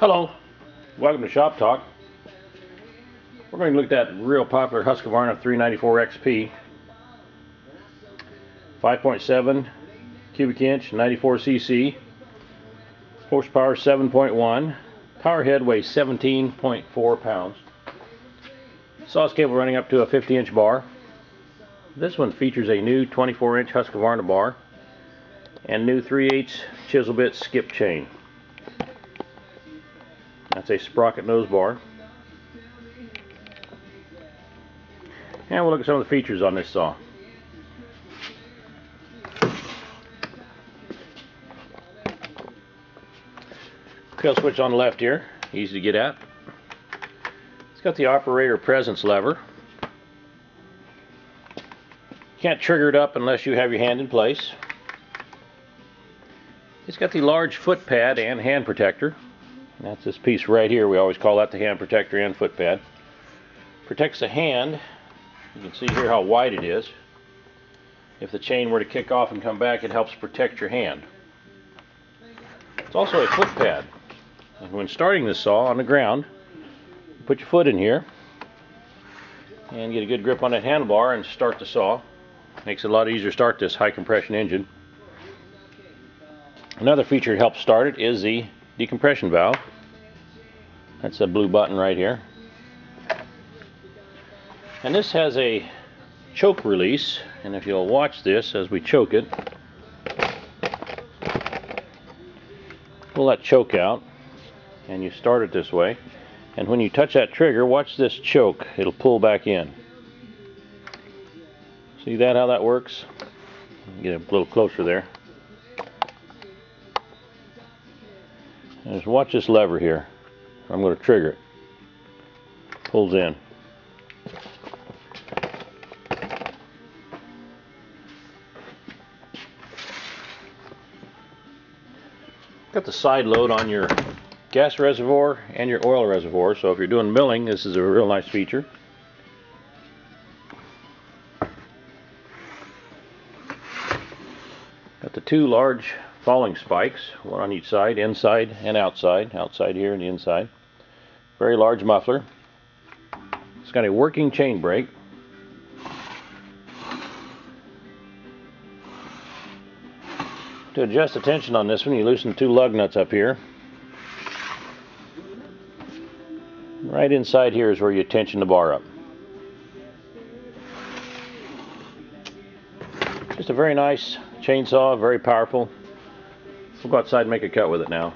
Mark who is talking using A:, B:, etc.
A: Hello, welcome to Shop Talk. We're going to look at that real popular Husqvarna 394 XP, 5.7 cubic inch, 94 cc, horsepower 7.1, power head weighs 17.4 pounds, exhaust cable running up to a 50-inch bar. This one features a new 24-inch Husqvarna bar and new 3/8 chisel bit skip chain. That's a sprocket nose bar. And we'll look at some of the features on this saw. Kill switch on the left here, easy to get at. It's got the operator presence lever. Can't trigger it up unless you have your hand in place. It's got the large foot pad and hand protector. That's this piece right here. We always call that the hand protector and foot pad. Protects the hand. You can see here how wide it is. If the chain were to kick off and come back, it helps protect your hand. It's also a foot pad. And when starting this saw on the ground, you put your foot in here and get a good grip on that handlebar and start the saw. Makes it a lot easier to start this high compression engine. Another feature to help start it is the decompression valve. That's the blue button right here. And this has a choke release, and if you'll watch this as we choke it, pull that choke out and you start it this way, and when you touch that trigger, watch this choke, it'll pull back in. See that, how that works? Get a little closer there. And just watch this lever here. I'm going to trigger it. Pulls in. Got the side load on your gas reservoir and your oil reservoir, so if you're doing milling, this is a real nice feature. Got the two large falling spikes, one on each side, inside and outside. Outside here and the inside. Very large muffler. It's got a working chain brake. To adjust the tension on this one, you loosen two lug nuts up here. Right inside here is where you tension the bar up. Just a very nice chainsaw, very powerful. We'll go outside and make a cut with it now.